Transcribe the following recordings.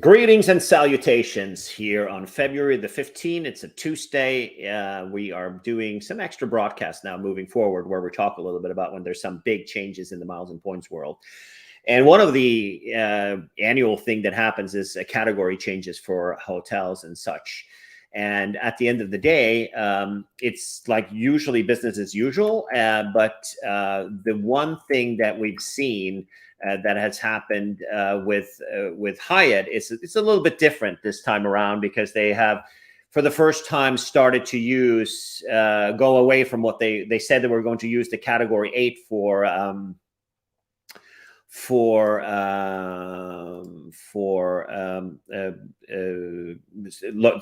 Greetings and salutations here on February the 15th. It's a Tuesday. We are doing some extra broadcasts now moving forward where we talk a little bit about when there's some big changes in the miles and points world. And one of the annual thing that happens is category changes for hotels and such. And at the end of the day, it's like usually business as usual. But the one thing that we've seen that has happened with Hyatt is it's a little bit different this time around because they have, for the first time, started to use go away from what they said they were going to use the Category 8 for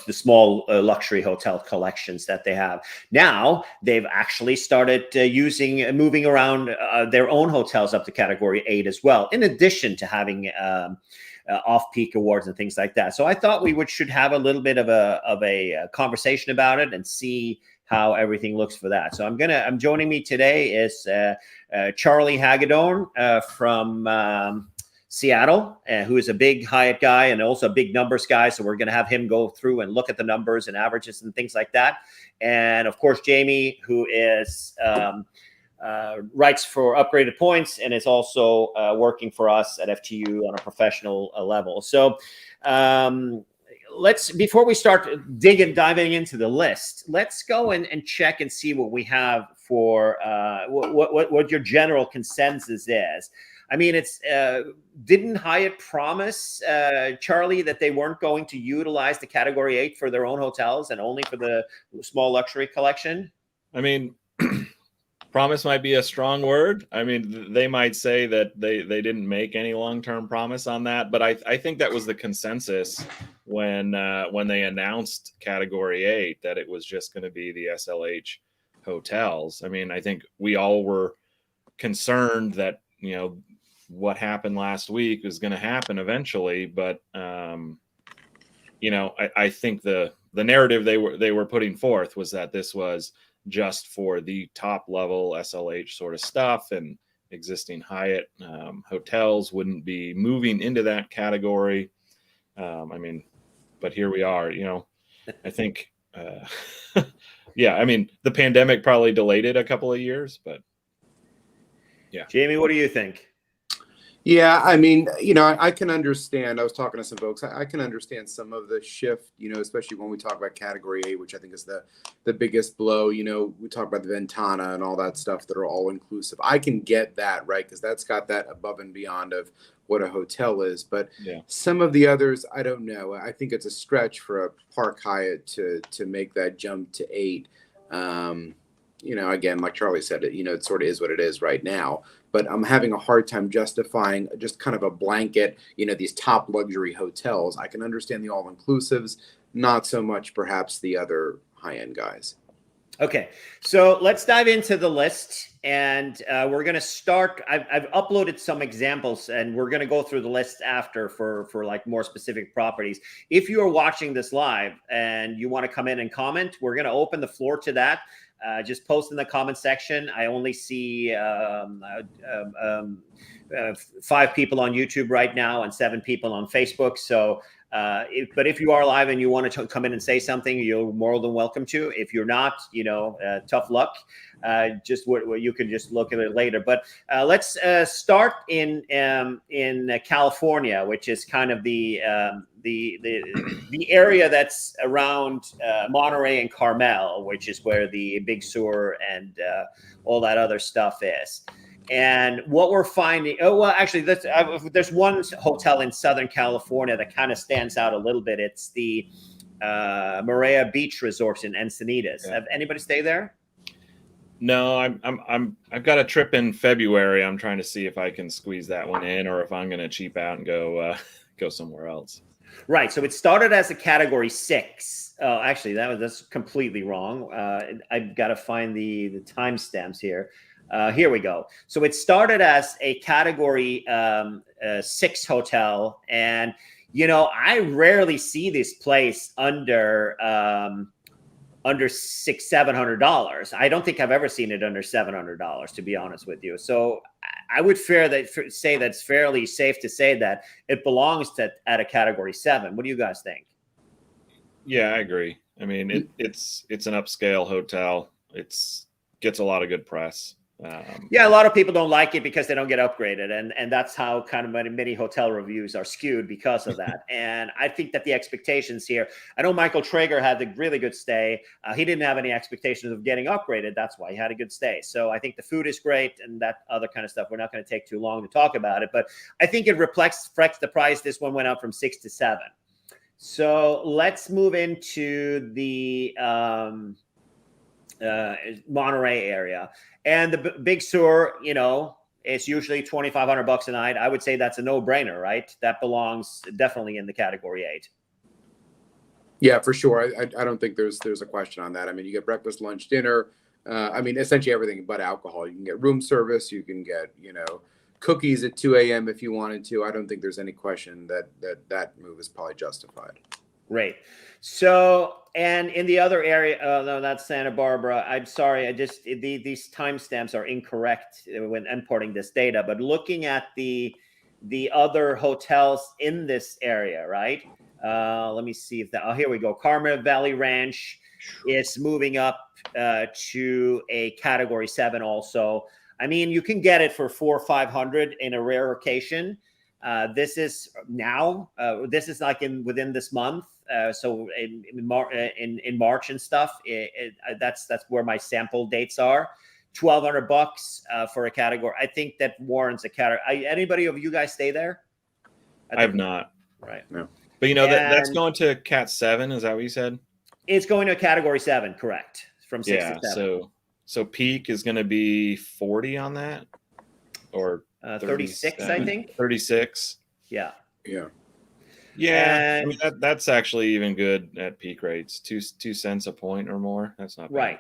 the small luxury hotel collections that they have. Now they've actually started moving around their own hotels up to Category 8 as well, in addition to having off-peak awards and things like that. So I thought we should have a little bit of a conversation about it and see how everything looks for that. So I'm joining me today is Charlie Hagedorn from Seattle, who is a big Hyatt guy and also a big numbers guy. So we're going to have him go through and look at the numbers and averages and things like that. And of course, Jamie, who is writes for Upgraded Points and is also working for us at FTU on a professional level. So before we start diving into the list, let's go and check and see what we have for what your general consensus is. I mean, didn't Hyatt promise, Charlie, that they weren't going to utilize the Category 8 for their own hotels and only for the small luxury collection? I mean, promise might be a strong word. I mean, they might say that they didn't make any long-term promise on that, but I think that was the consensus when they announced Category 8, that it was just going to be the SLH hotels. I mean, I think we all were concerned that, what happened last week was going to happen eventually, but I think the narrative they were putting forth was that this was just for the top level SLH sort of stuff, and existing Hyatt hotels wouldn't be moving into that category. But here we are, I think, yeah, I mean, the pandemic probably delayed it a couple of years, but yeah. Jamie, what do you think? Yeah, I mean, I can understand. I was talking to some folks. I can understand some of the shift, especially when we talk about Category 8, which I think is the biggest blow. We talk about the Ventana and all that stuff that are all inclusive. I can get that, right? Because that's got that above and beyond of what a hotel is. But yeah, some of the others, I don't know. I think it's a stretch for a Park Hyatt to make that jump to 8. Again, like Charlie said, it sort of is what it is right now. But I'm having a hard time justifying just kind of a blanket, these top luxury hotels. I can understand the all-inclusives, not so much perhaps the other high-end guys. Okay, so let's dive into the list, and we're going to start. I've uploaded some examples, and we're going to go through the list after for like more specific properties. If you are watching this live and you want to come in and comment, we're going to open the floor to that. Just post in the comment section. I only see 5 people on YouTube right now and 7 people on Facebook. So, but if you are live and you want to come in and say something, you're more than welcome to. If you're not, tough luck. You can just look at it later. But let's start in California, which is kind of the area that's around Monterey and Carmel, which is where the Big Sur and all that other stuff is. And what we're finding, there's one hotel in Southern California that kind of stands out a little bit. It's the Moab Beach Resort in Encinitas. Yeah. Have anybody stay there? No, I've got a trip in February. I'm trying to see if I can squeeze that one in, or if I'm going to cheap out and go somewhere else. Right. So it started as a Category 6. Actually, that's completely wrong. I've got to find the timestamps here. Here we go. So it started as a Category 6 hotel, and I rarely see this place under $600-700. I don't think I've ever seen it under $700, to be honest with you. So I would say that's fairly safe to say that it belongs at a category 7. What do you guys think? Yeah, I agree. I mean, it's an upscale hotel. It's gets a lot of good press. Yeah, a lot of people don't like it because they don't get upgraded, and that's how kind of many hotel reviews are skewed because of that. And I think that the expectations here, I know Michael Traeger had a really good stay. He didn't have any expectations of getting upgraded. That's why he had a good stay. So I think the food is great and that other kind of stuff. We're not going to take too long to talk about it, but I think it reflects the price. This one went up from 6 to 7. So let's move into the Monterey area. And the Big Sur, it's usually $2,500 a night. I would say that's a no-brainer, right? That belongs definitely in the category 8. Yeah, for sure. I don't think there's a question on that. I mean, you get breakfast, lunch, dinner. I mean, essentially everything but alcohol. You can get room service. You can get, cookies at 2 a.m. if you wanted to. I don't think there's any question that move is probably justified. Great. So, and in the other area, no, that's Santa Barbara. I'm sorry. These timestamps are incorrect when importing this data, but looking at the other hotels in this area, right? Let me see if here we go. Carmel Valley Ranch is moving up to a category 7 also. I mean, you can get it for $400 or $500 in a rare occasion. This is now. This is like within this month. So in March and stuff. That's where my sample dates are. $1,200 for a category. I think that warrants a category. Anybody of you guys stay there? I have not. Right. No. But that's going to Cat 7. Is that what you said? It's going to a category 7. Correct. From 6 to 7. So peak is going to be 40 on that, or 36, I think. 36. Yeah. Yeah. Yeah. I mean, that's actually even good at peak rates. 2 cents a point or more. That's not bad. Right.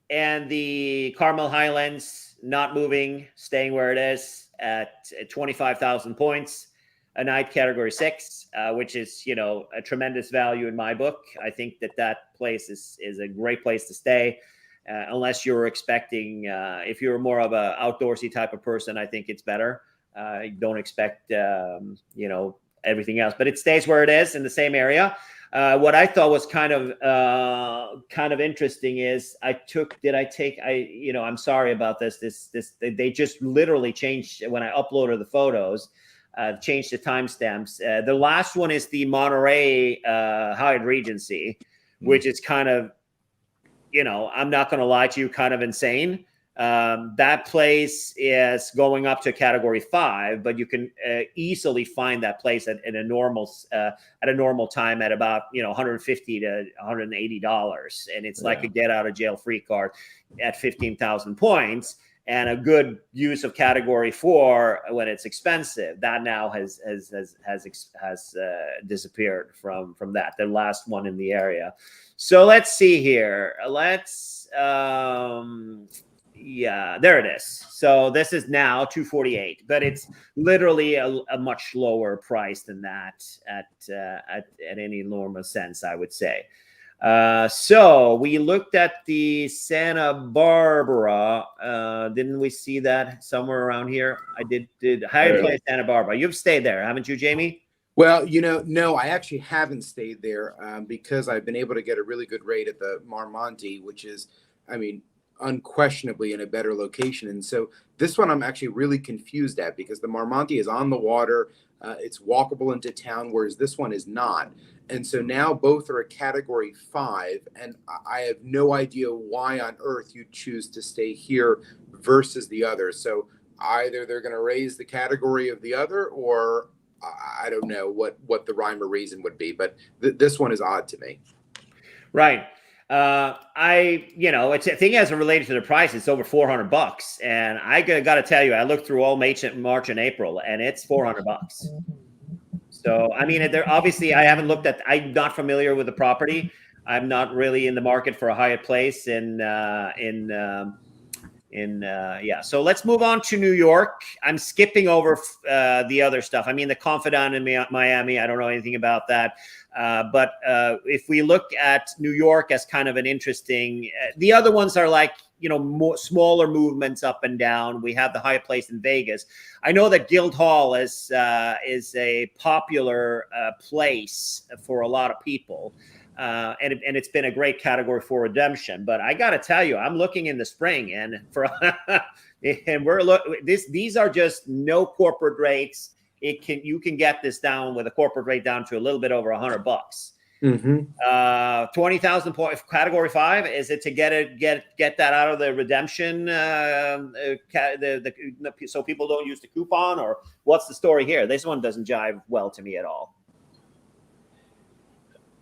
And the Carmel Highlands not moving, staying where it is at 25,000 points a night, category 6, which is, a tremendous value in my book. I think that place is a great place to stay. Unless you're expecting, if you're more of a outdoorsy type of person, I think it's better. Don't expect, everything else, but it stays where it is in the same area. What I thought was kind of interesting is I'm sorry about this. They just literally changed when I uploaded the photos, changed the timestamps. The last one is the Monterey Hyde Regency, which is kind of, I'm not going to lie to you, kind of insane. That place is going up to category 5, but you can easily find that place at a normal time at about $150 to $180, and it's like a get out of jail free card at 15,000 points, and a good use of category 4 when it's expensive. That now has disappeared from that. The last one in the area. So let's see here. Yeah, there it is. So this is now $248, but it's literally a much lower price than that at any enormous sense, I would say. So we looked at the Santa Barbara. Didn't we see that somewhere around here? I did. Hyatt Place Santa Barbara. You've stayed there, haven't you, Jamie? Well, no, I actually haven't stayed there because I've been able to get a really good rate at the Marmonte, which is, unquestionably in a better location. And so this one I'm actually really confused at because the Marmonte is on the water. It's walkable into town, whereas this one is not. And so now both are a category 5. And I have no idea why on earth you choose to stay here versus the other. So either they're going to raise the category of the other, or I don't know what the rhyme or reason would be, but this one is odd to me. Right. It's a thing as it related to the price. It's over $400, and I got to tell you, I looked through all March and April, and it's $400. So there obviously I haven't looked at. I'm not familiar with the property. I'm not really in the market for a Hyatt Place So let's move on to New York. I'm skipping over the other stuff. The Confidant in Miami, I don't know anything about that. But if we look at New York as kind of an interesting, the other ones are like, more smaller movements up and down. We have the Hyatt Place in Vegas. I know that Guildhall is a popular place for a lot of people. And it's been a great category for redemption, but I got to tell you, I'm looking in the spring, and these are just no corporate rates. You can get this down with a corporate rate down to a little bit over $100. 20,000 point category 5. Is it to get that out of the redemption so people don't use the coupon, or what's the story here? This one doesn't jive well to me at all.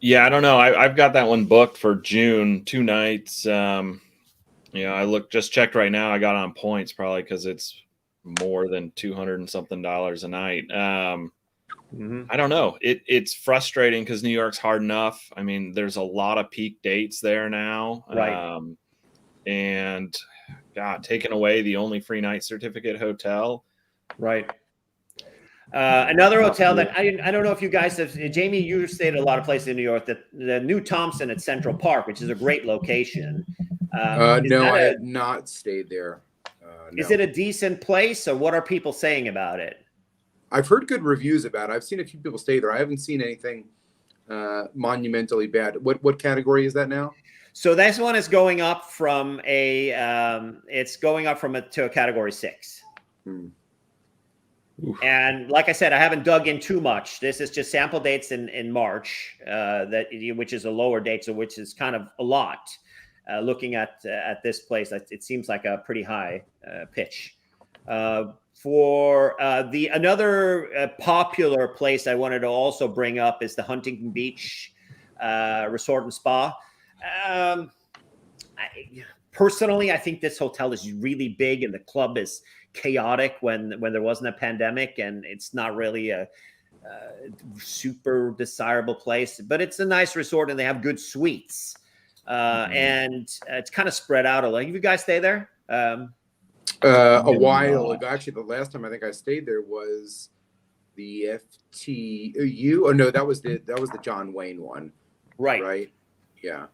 Yeah, I don't know. I've got that one booked for June, 2 nights. I just checked right now. I got on points probably because it's more than $200 and something a night. I don't know. It's frustrating because New York's hard enough. I mean, there's a lot of peak dates there now. Right. And God, taking away the only free night certificate hotel. Right. Another hotel that I don't know if you guys have, Jamie, you stayed at a lot of places in New York, that the New Thompson at Central Park, which is a great location. No, I had not stayed there. No. Is it a decent place, or what are people saying about it? I've heard good reviews about it. I've seen a few people stay there. I haven't seen anything monumentally bad. What category is that now? So this one is going up from to a category 6. And like I said, I haven't dug in too much. This is just sample dates in March, which is a lower date, so which is kind of a lot. Looking at this place, it seems like a pretty high pitch. For another popular place I wanted to also bring up is the Huntington Beach Resort and Spa. Personally, I think this hotel is really big, and the club is chaotic when there wasn't a pandemic, and it's not really a super desirable place, but it's a nice resort and they have good suites. And it's kind of spread out a lot. You guys stay there? A while ago. Actually, the last time I think I stayed there was the FTU. Oh no, that was the John Wayne one. Right. Yeah.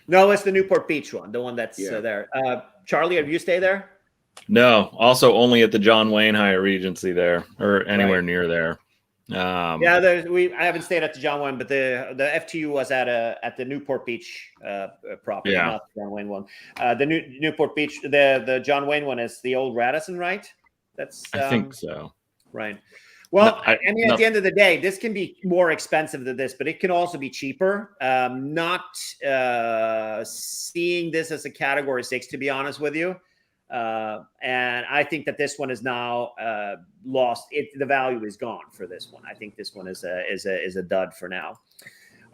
No, it's the Newport Beach one, the one that's there. Charlie, have you stayed there? No, also only at the John Wayne Hyatt Regency there, or anywhere near there. I haven't stayed at the John Wayne, but the FTU was at the Newport Beach property, not the John Wayne one. The Newport Beach, the John Wayne one is the old Radisson, right? I think so. Right. Well, at the end of the day, this can be more expensive than this, but it can also be cheaper. Not seeing this as a category 6, to be honest with you. And I think that this one is now lost. The value is gone for this one. I think this one is a dud for now.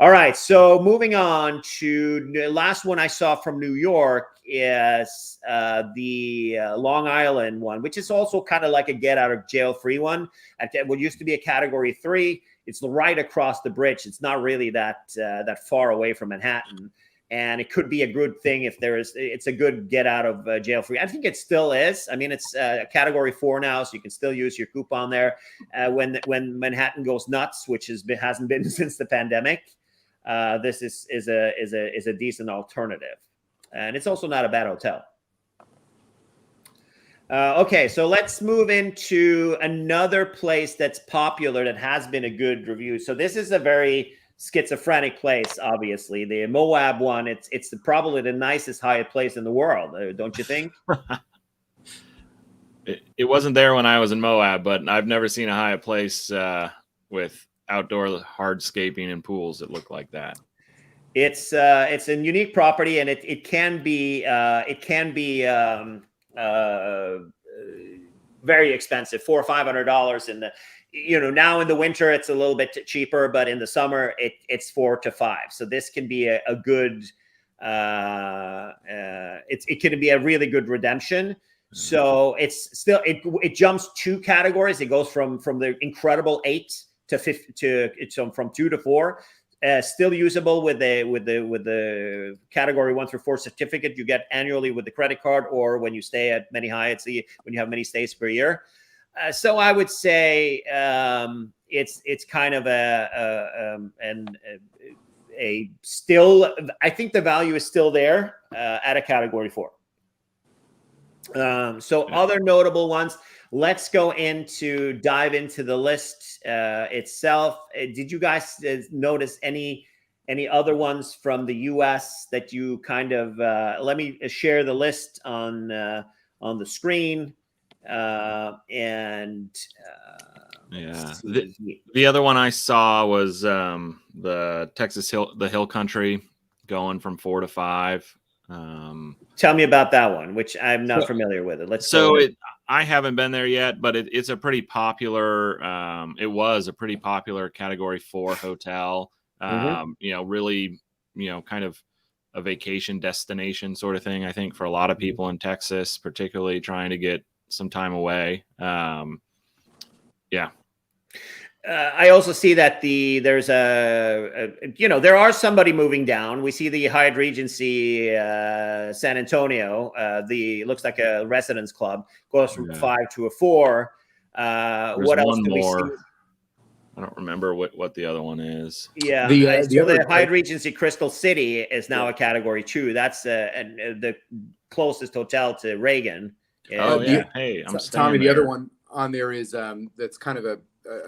All right, so moving on to the last one I saw from New York is the Long Island one, which is also kind of like a get out of jail free one. At what used to be a category 3, it's right across the bridge. It's not really that far away from Manhattan. And it could be a good thing if it's a good get out of jail free. I think it still is. I mean, it's category 4 now, so you can still use your coupon there. When Manhattan goes nuts, which hasn't been since the pandemic, this is a decent alternative, and it's also not a bad hotel. Okay, so let's move into another place that's popular that has been a good review. So this is a very schizophrenic place, obviously. The Moab one, it's probably the nicest Hyatt place in the world, don't you think? It wasn't there when I was in Moab, but I've never seen a Hyatt place with outdoor hardscaping and pools that look like that. It's a unique property, and it can be very expensive, $400 or $500 in the. Now in the winter, it's a little bit cheaper, but in the summer, it's $400 to $500. So this can be a good, it can be a really good redemption. So it's still, it jumps 2 categories. It goes from the incredible 8 to 50 from 2 to 4. Still usable with the category 1 through 4 certificate you get annually with the credit card, or when you stay at many Hyatts, when you have many stays per year. So I would say it's kind of a still. I think the value is still there at a category 4. So other notable ones. Let's go dive into the list itself. Did you guys notice any other ones from the U.S. that you kind of? Let me share the list on the screen. The other one I saw was the the Hill Country going from 4 to 5. Tell me about that one, which I'm not familiar with it. I haven't been there yet, but it's a pretty popular. It was a pretty popular Category 4 hotel. Really, kind of a vacation destination sort of thing. I think for a lot of people in Texas, particularly trying to get some time away. I also see that there's there are somebody moving down. We see the Hyde Regency San Antonio. Looks like a residence club, goes from 5 to a 4. What else do we see? I don't remember what the other one is. Yeah, the Hyde Regency Crystal City is now a Category 2. That's the closest hotel to Reagan. Oh yeah, hey, I'm Tommy. The other one on there is that's kind of a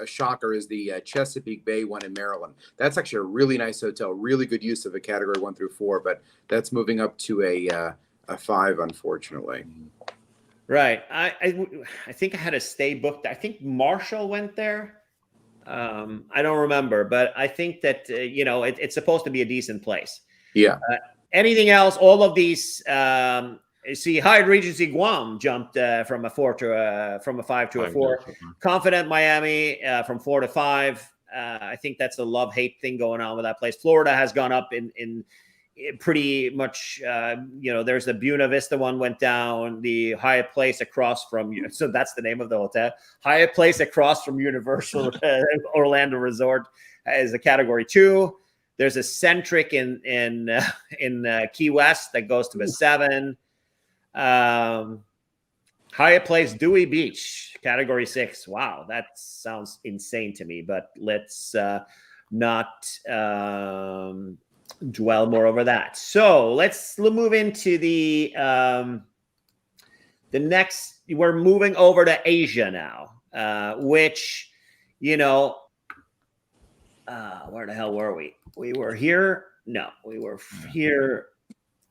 shocker is the Chesapeake Bay one in Maryland. That's actually a really nice hotel, really good use of a Category 1 through 4, but that's moving up to a 5, unfortunately. Right. I think I had a stay booked. I think Marshall went there. I don't remember, but I think that it's supposed to be a decent place. Yeah. Anything else? All of these. See, Hyde Regency Guam jumped from a 5 to a 4. Confident Miami from 4 to 5. I think that's a love-hate thing going on with that place. Florida has gone up in pretty much. There's the Buena Vista one went down. The Hyatt Place across from, so that's the name of the hotel. Hyatt Place across from Universal Orlando Resort is a Category 2. There's a Centric in Key West that goes to a 7. Hyatt Place Dewey Beach, Category 6. Wow, that sounds insane to me, but let's not dwell more over that. So let's move into the next. We're moving over to Asia now, which where the hell were we? We were here. No, we were here.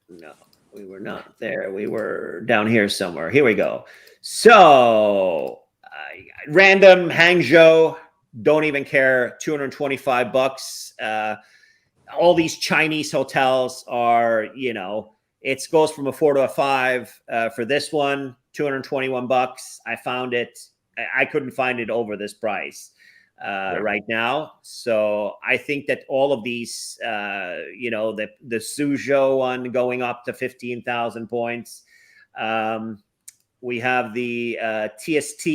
No. We were not there. We were down here somewhere. Here we go. So, random Hangzhou, don't even care. $225. All these Chinese hotels are, it goes from a 4 to a 5. For this one, $221. I found it. I couldn't find it over this price right now. So I think that all of these, the Suzhou one going up to 15,000 points. We have the TST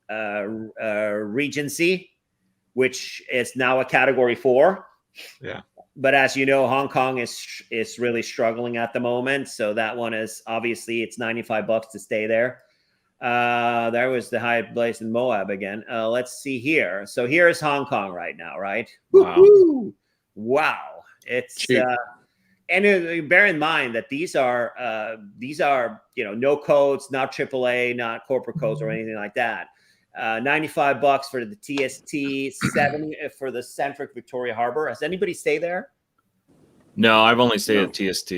Regency, which is now a Category 4. Yeah. But as you know, Hong Kong is really struggling at the moment. So that one is obviously it's $95 to stay there. There was the Hyatt Place in Moab again. Let's see here. So here's Hong Kong right now, right? Wow. Wow. It's and bear in mind that these are no codes, not AAA, not corporate codes or anything like that. $95 for the TST, 70 for the Centric Victoria Harbor. Has anybody stayed there? No, I've only stayed at TST.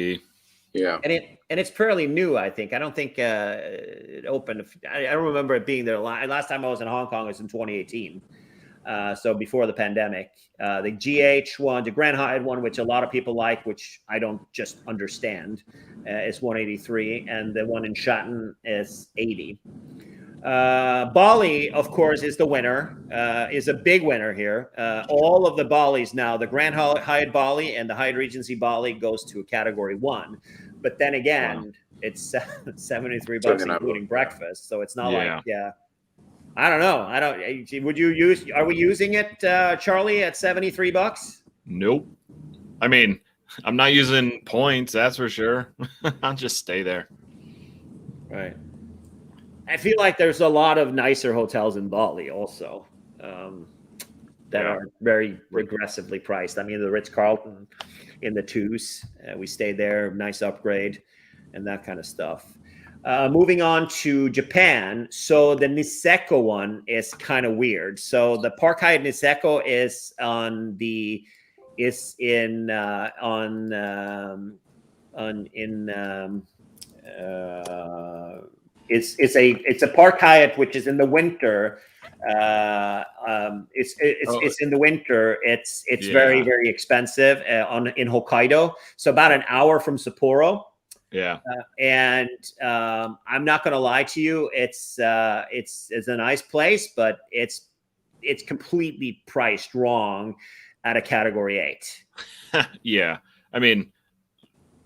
Yeah, and it's fairly new. I think. I don't think it opened. I don't remember it being there. Last time I was in Hong Kong was in 2018. So before the pandemic. The GH one, the Grand Hyatt one, which a lot of people like, which I don't just understand, is 183, and the one in Shatton is 80. Bali, of course, is the winner, is a big winner here. All of the Balis now, the Grand Hyatt Bali and the Hyatt Regency Bali goes to a Category 1. But then again, it's $73 including breakfast. So it's not like, I don't know. Are we using it, Charlie, at $73? Nope. I mean, I'm not using points, that's for sure. I'll just stay there. Right. I feel like there's a lot of nicer hotels in Bali also that are very aggressively priced. I mean, the Ritz-Carlton in the 2s, we stayed there, nice upgrade and that kind of stuff. Moving on to Japan. So the Niseko one is kind of weird. So the Park Hyatt Niseko is it's a Park Hyatt which is in the winter. It's in the winter. It's very, very expensive in Hokkaido. So about an hour from Sapporo. Yeah. And I'm not going to lie to you. It's a nice place, but it's completely priced wrong at a Category 8. Yeah. I mean,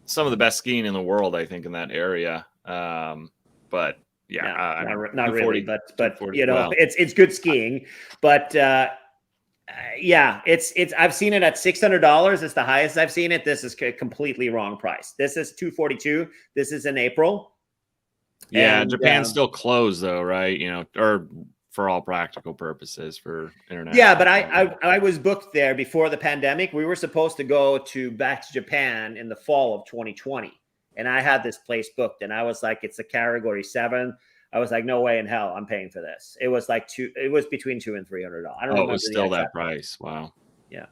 some of the best skiing in the world, I think, in that area. But yeah, not really, but well, it's good skiing. But yeah, it's I've seen it at $600. It's the highest I've seen it. This is completely wrong price. This is $242. This is in April. Yeah, and Japan's still closed though, right? Or for all practical purposes for international. Yeah, but I was booked there before the pandemic. We were supposed to go back to Japan in the fall of 2020, and I had this place booked, and I was like, it's a Category 7. I was like, no way in hell I'm paying for this. It was like it was between $200 and $300. I don't know. It was still that price. Wow. Yeah.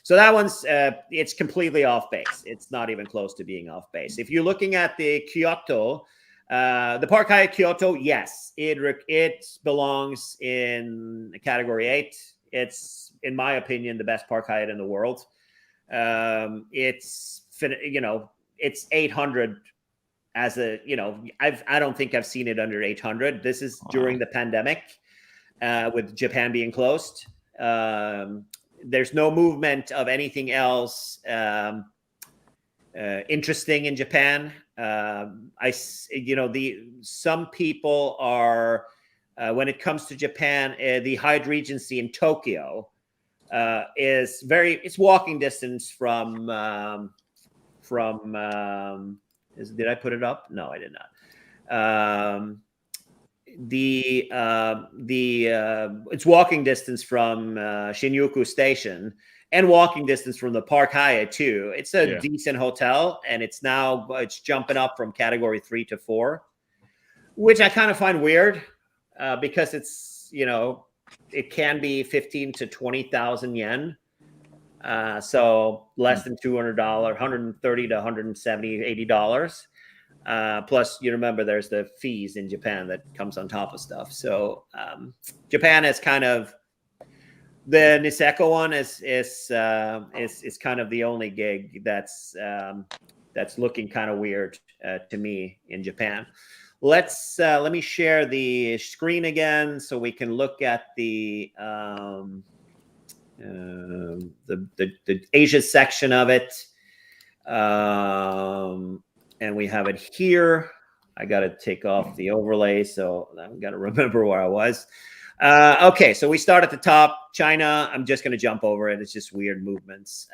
So that one's it's completely off base. It's not even close to being off base. If you're looking at the Kyoto, the Park Hyatt Kyoto, yes, it belongs in Category 8. It's, in my opinion, the best Park Hyatt in the world. It's 800. I don't think I've seen it under 800. This is during the pandemic, with Japan being closed. There's no movement of anything else interesting in Japan. Some people are when it comes to Japan, the Hyde Regency in Tokyo it's walking distance from. Did I put it up? No, I did not. It's walking distance from Shinjuku Station and walking distance from the Park Hyatt too. It's a decent hotel, and it's jumping up from Category 3 to 4, which I kind of find weird because it's it can be 15 to 20,000 yen. So less than $200, $130 to $170, $80. Plus, you remember there's the fees in Japan that comes on top of stuff. So Japan is kind of the Niseko one is kind of the only gig that's looking kind of weird to me in Japan. Let me share the screen again so we can look at the Asia section of it, and we have it here. I got to take off the overlay, so I've got to remember where I was. Okay, so we start at the top. China, I'm just going to jump over it. It's just weird movements.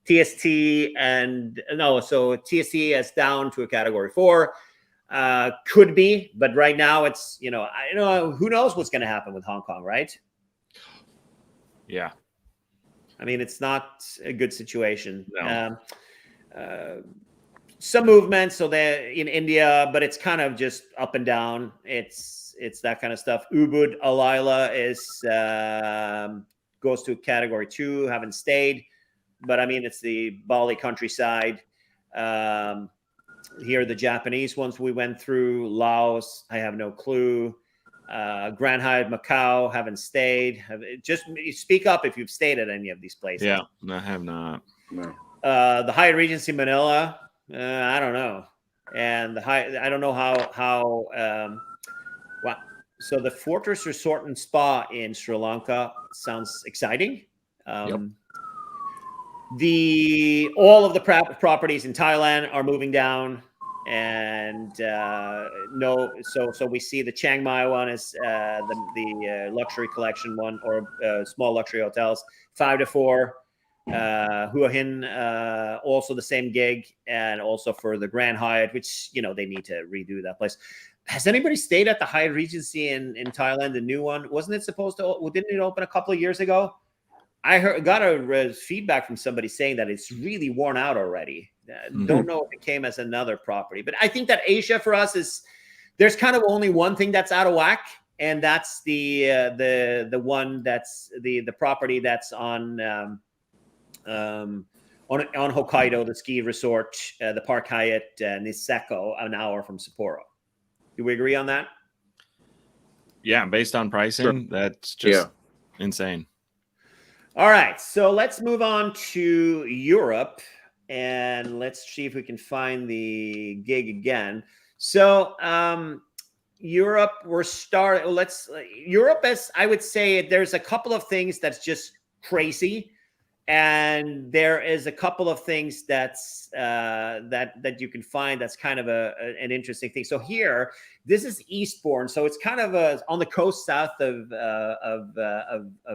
TST is down to a Category 4. Could be, but right now it's, I know who knows what's going to happen with Hong Kong, right? Yeah. I mean, it's not a good situation. No. Some movement, so they're in India, but it's kind of just up and down. It's that kind of stuff. Ubud Alila goes to Category 2, haven't stayed, but I mean, it's the Bali countryside. Here are the Japanese ones we went through. Laos, I have no clue. Grand Hyatt Macau, haven't stayed. Just speak up if you've stayed at any of these places. Yeah, I have not. No. The Hyatt Regency Manila, I don't know. And I don't know how. So the Fortress Resort and Spa in Sri Lanka sounds exciting. Yep. All of the properties in Thailand are moving down, and so we see the Chiang Mai one is the luxury collection one, or small luxury hotels, 5 to 4. Hua Hin, also the same gig, and also for the Grand Hyatt, which they need to redo that place. Has anybody stayed at the Hyatt Regency in Thailand, the new one? Wasn't it supposed to? Didn't it open a couple of years ago? I got a feedback from somebody saying that it's really worn out already. Don't know if it came as another property, but I think that Asia for us is There's kind of only one thing that's out of whack, and that's the one that's the property that's on Hokkaido, the ski resort, the Park Hyatt Niseko, an hour from Sapporo. Do we agree on that? Yeah, based on pricing, that's just insane. All right, so let's move on to Europe, and let's see if we can find the gig again. So Europe, Europe, as I would say, there's a couple of things that's just crazy, and there is a couple of things that's that you can find that's kind of an interesting thing. So here, this is Eastbourne, so it's kind of on the coast south of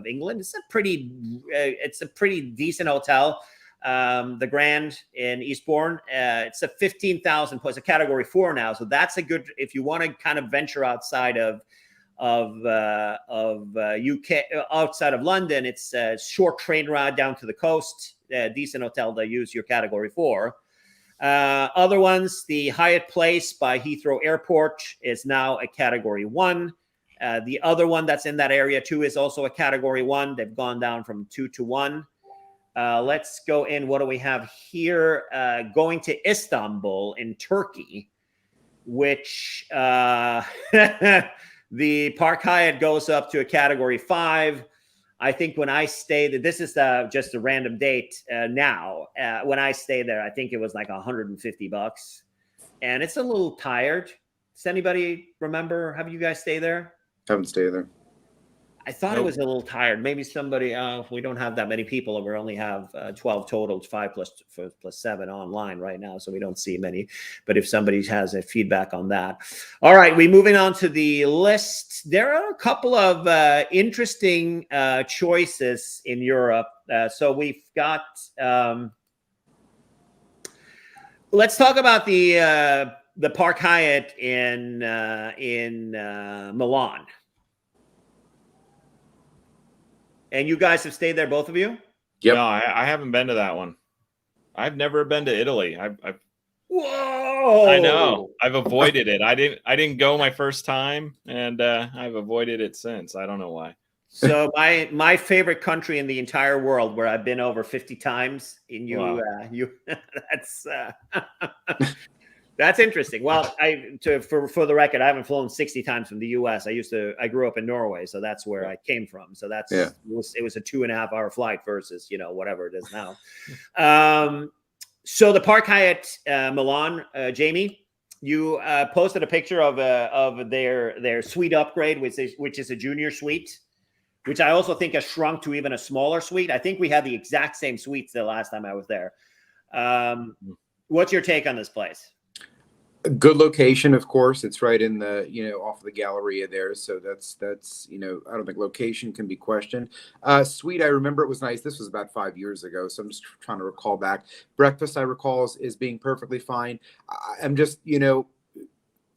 England. It's a pretty decent hotel. The Grand in Eastbourne, it's a 15,000 plus, a category 4 now, so that's a good if you want to kind of venture outside of UK, outside of London. It's a short train ride down to the coast, decent hotel to use your category 4. Other ones, the Hyatt Place by Heathrow Airport is now a category 1. The other one that's in that area too is also a category 1. They've gone down from 2 to 1. Let's go in. What do we have here? Going to Istanbul in Turkey, which the Park Hyatt goes up to a category 5. I think when I stayed, this is just a random date now. When I stayed there, I think it was like $150, and it's a little tired. Does anybody remember? Have you guys stayed there? Haven't stayed there. I thought it was a little tired. Maybe somebody, we don't have that many people, and we only have 12 total, 5 plus 7 online right now, so we don't see many. But if somebody has a feedback on that. All right, we're moving on to the list. There are a couple of interesting choices in Europe. So we've got, let's talk about the Park Hyatt in Milan. And you guys have stayed there, both of you? Yep. No, I haven't been to that one. I've never been to Italy. Whoa! I know. I've avoided it. I didn't go my first time, and I've avoided it since. I don't know why. So my favorite country in the entire world, where I've been over 50 times, in that's interesting. Well, for the record, I haven't flown 60 times from the U.S. I grew up in Norway, so that's where I came from. So it was a 2.5-hour flight versus whatever it is now. So the Park Hyatt Milan, Jamie, you posted a picture of their suite upgrade, which is a junior suite, which I also think has shrunk to even a smaller suite. I think we had the exact same suites the last time I was there. What's your take on this place? Good location, of course. It's right in the, off of the Galleria there. So that's, I don't think location can be questioned. Suite, I remember it was nice. This was about 5 years ago. So I'm just trying to recall back. Breakfast, I recall, is being perfectly fine. I'm just,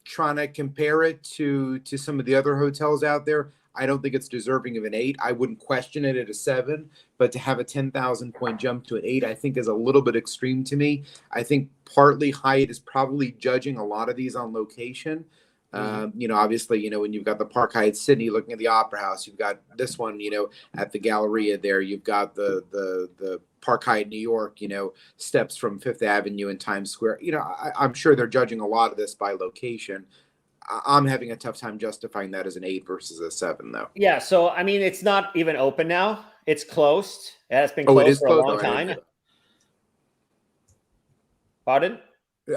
trying to compare it to some of the other hotels out there. I don't think it's deserving of an 8. I wouldn't question it at a 7, but to have a 10,000 point jump to an 8, I think is a little bit extreme to me. I think partly Hyatt is probably judging a lot of these on location. Obviously, when you've got the Park Hyatt Sydney looking at the Opera House, you've got this one, at the Galleria there, you've got the Park Hyatt New York, steps from Fifth Avenue and Times Square. I'm sure they're judging a lot of this by location. I'm having a tough time justifying that as an 8 versus a 7, though. Yeah, so I mean, it's not even open now. It's closed. It has been closed for a long time. Pardon?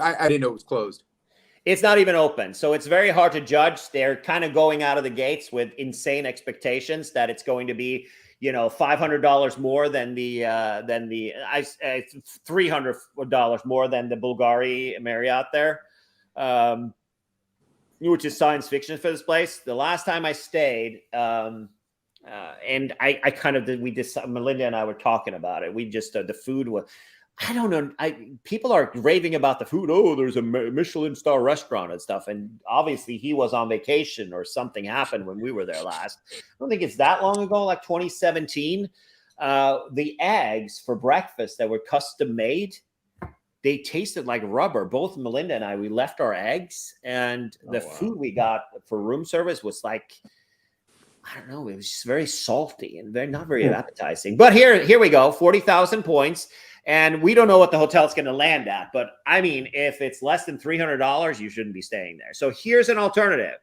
I didn't know it was closed. It's not even open, so it's very hard to judge. They're kind of going out of the gates with insane expectations that it's going to be, $500 more than the $300 more than the Bulgari Marriott there. Which is science fiction for this place. The last time I stayed, and I kind of did, Melinda and I were talking about it. We just, the food was, I don't know. People are raving about the food. Oh, there's a Michelin star restaurant and stuff. And obviously he was on vacation or something happened when we were there last. I don't think it's that long ago, like 2017. The eggs for breakfast that were custom made they tasted like rubber. Both Melinda and I, we left our eggs, and the food we got for room service was like, I don't know, it was just very salty and not very appetizing. But here we go, 40,000 points. And we don't know what the hotel's going to land at. But I mean, if it's less than $300, you shouldn't be staying there. So here's an alternative.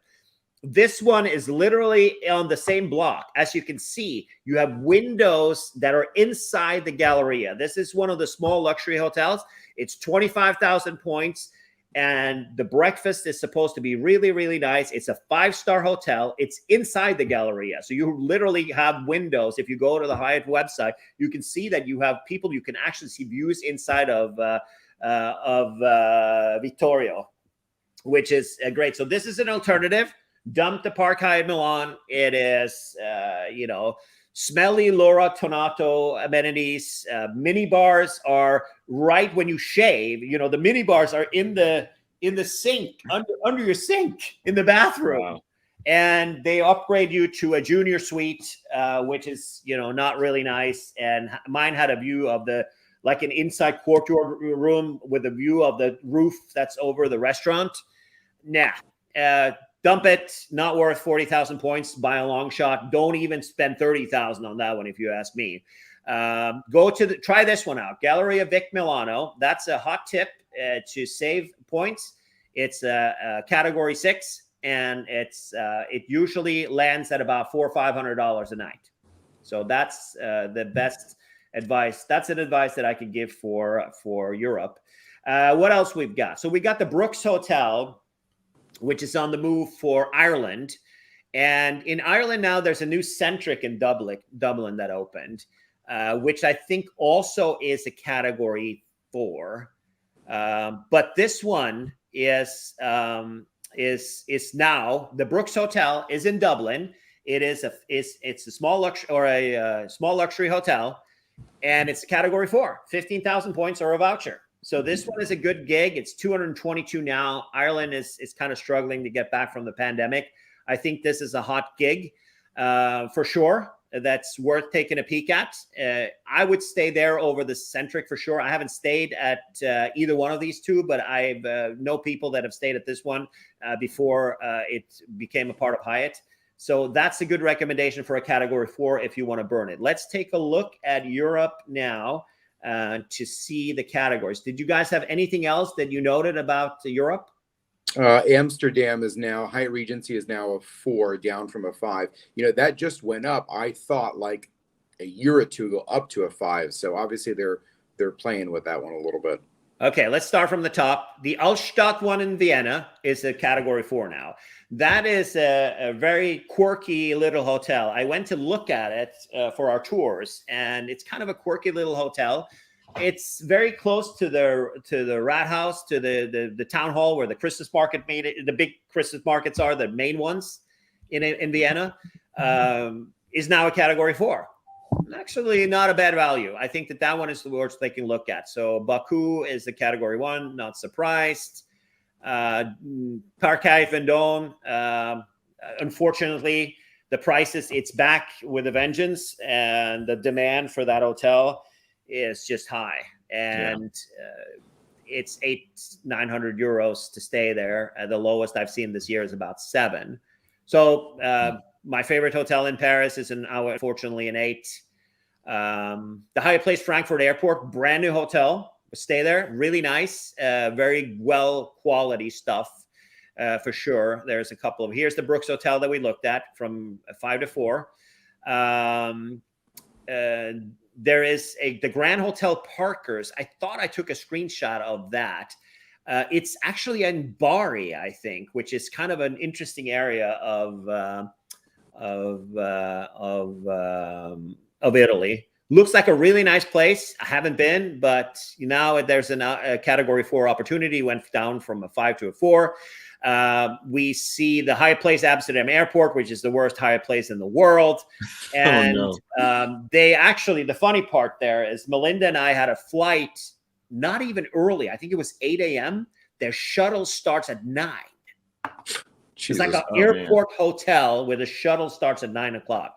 This one is literally on the same block. As you can see, you have windows that are inside the Galleria. This is one of the small luxury hotels. It's 25,000 points. And the breakfast is supposed to be really, really nice. It's a 5-star hotel. It's inside the Galleria. So you literally have windows. If you go to the Hyatt website, you can see that you have people. You can actually see views inside of Vittorio, which is great. So this is an alternative. Dump the Park Hyatt Milan. It is, smelly Laura Tonato amenities. Mini bars are right when you shave. The mini bars are in the sink, under your sink in the bathroom. Wow. And they upgrade you to a junior suite, which is not really nice. And mine had a view of like an inside courtyard room with a view of the roof that's over the restaurant. Dump it. Not worth 40,000 points by a long shot. Don't even spend 30,000 on that one, if you ask me. Try this one out. Galleria Vic Milano. That's a hot tip to save points. It's a category 6, and it usually lands at about $400 or $500 a night. So that's the best advice. That's an advice that I could give for Europe. What else we've got? So we got the Brooks Hotel, which is on the move for Ireland. And in Ireland now, there's a new Centric in Dublin that opened, which I think also is a category 4. But this one is now, the Brooks Hotel is in Dublin. It's a small luxury hotel, and it's category 4, 15,000 points or a voucher. So this one is a good gig. It's 222 now. Ireland is kind of struggling to get back from the pandemic. I think this is a hot gig for sure. That's worth taking a peek at. I would stay there over the Centric for sure. I haven't stayed at either one of these two, but I know people that have stayed at this one before it became a part of Hyatt. So that's a good recommendation for a category 4 if you want to burn it. Let's take a look at Europe now. To see the categories. Did you guys have anything else that you noted about Europe? Amsterdam is now, Hyatt Regency is now a 4, down from a 5. That just went up. I thought like a year or two ago up to a 5. So obviously they're playing with that one a little bit. Okay, let's start from the top. The Altstadt one in Vienna is a category 4 now. That is a very quirky little hotel. I went to look at it for our tours, and it's kind of a quirky little hotel. It's very close to the Rathaus, to the town hall where the Christmas market the big Christmas markets are, the main ones in Vienna, is now a category 4. Actually, not a bad value. I think that one is the worst they can look at. So Baku is a category 1, not surprised. Park Hyatt Vendôme, unfortunately, the prices, it's back with a vengeance, and the demand for that hotel is just high. And it's 800-900 euros to stay there. The lowest I've seen this year is about 7. So my favorite hotel in Paris is unfortunately an 8. The Hyatt Place Frankfurt Airport, brand new hotel. Stay there, really nice, very well quality stuff for sure. There's a couple of, here's the Brooks Hotel that we looked at from 5 to 4. There is the Grand Hotel Parkers. I thought I took a screenshot of that. It's actually in Bari, I think, which is kind of an interesting area of Italy. Looks like a really nice place. I haven't been, but now there's a category 4 opportunity. Went down from a 5 to a 4. We see the Hyatt Place Amsterdam Airport, which is the worst Hyatt Place in the world. And they actually, the funny part there is Melinda and I had a flight, not even early. I think it was 8 a.m. Their shuttle starts at 9. Jesus. It's like an airport hotel where the shuttle starts at 9 o'clock.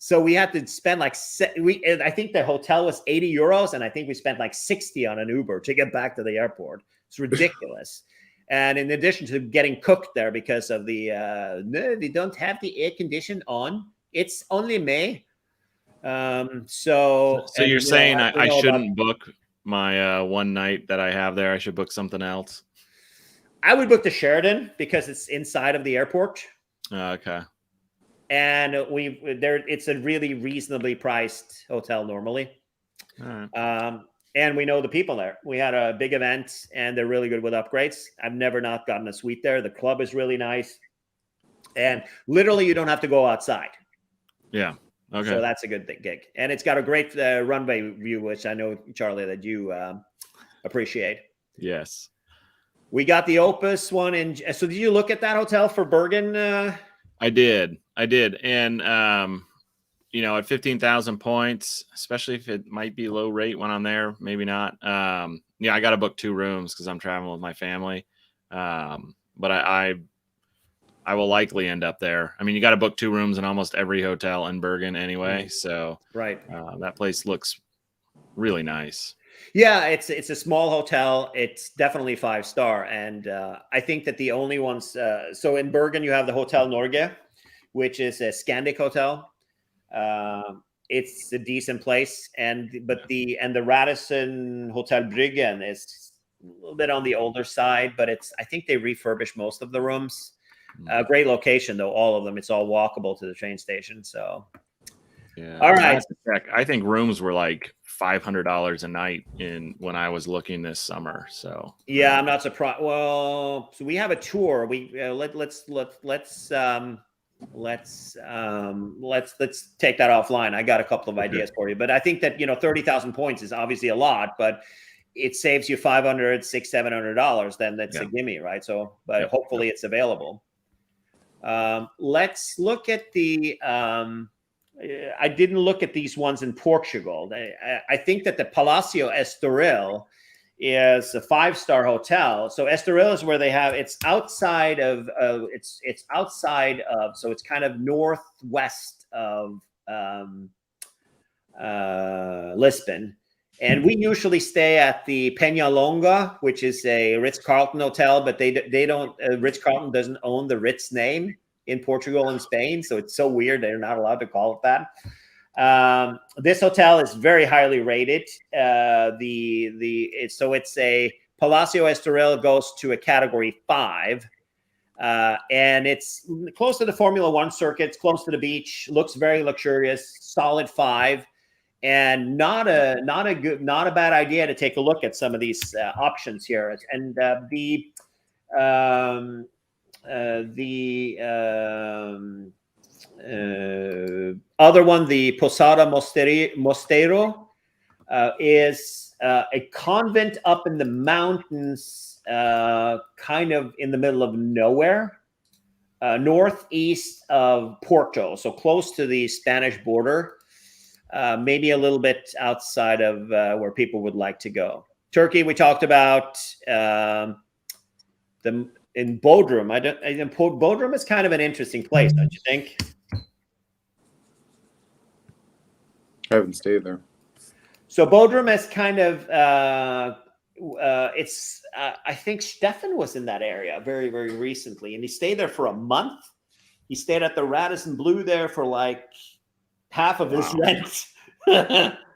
So we had to spend like I think the hotel was 80 euros, and I think we spent like 60 on an Uber to get back to the airport. It's ridiculous. And in addition to getting cooked there because of the no, they don't have the air condition on. It's only May. So you're saying I shouldn't book my one night that I have there. I should book something else. I would book the Sheraton because it's inside of the airport. Okay. And it's a really reasonably priced hotel normally. All right. And we know the people there. We had a big event and they're really good with upgrades. I've never not gotten a suite there. The club is really nice. And literally you don't have to go outside. Yeah. Okay. So that's a good gig. And it's got a great runway view, which I know, Charlie, that you appreciate. Yes. We got the Opus one. So did you look at that hotel for Bergen? I did. And, at 15,000 points, especially if it might be low rate when I'm there, maybe not. I got to book 2 rooms because I'm traveling with my family. But I will likely end up there. I mean, you got to book 2 rooms in almost every hotel in Bergen anyway. So right. That place looks really nice. Yeah, it's a small hotel. It's definitely 5-star. And I think that the only ones, so in Bergen, you have the Hotel Norge, which is a Scandic hotel. It's a decent place. But the Radisson Hotel Bryggen is a little bit on the older side, but I think they refurbished most of the rooms. Great location, though, all of them. It's all walkable to the train station. So, yeah. All right. I think rooms were like $500 a night when I was looking this summer. So yeah, I'm not surprised. Well, so we have a tour. Let's take that offline. I got a couple of ideas for you, but I think that 30,000 points is obviously a lot, but it saves you $500, $600, $700. Then that's a gimme, right? So, but hopefully it's available. Let's look at the. I didn't look at these ones in Portugal. I think that the Palacio Estoril is a 5-star hotel. So Estoril is where they have. It's outside of. It's outside of. So it's kind of northwest of Lisbon. And we usually stay at the Peñalonga, which is a Ritz-Carlton hotel, but they don't. Ritz-Carlton doesn't own the Ritz name in Portugal and Spain, so it's so weird they're not allowed to call it that. This hotel is very highly rated. It's a Palacio Estoril goes to a category 5, and it's close to the Formula 1 circuit. It's close to the beach. Looks very luxurious. Solid 5. And not a bad idea to take a look at some of these options here. And the other one, the Posada Mosteiro, is a convent up in the mountains, kind of in the middle of nowhere, northeast of Porto, so close to the Spanish border. Maybe a little bit outside of where people would like to go. Turkey, we talked about. In Bodrum, Bodrum is kind of an interesting place, don't you think? I haven't stayed there. So Bodrum is kind of. I think Stefan was in that area very, very recently, and he stayed there for a month. He stayed at the Radisson Blu there for like half of his rent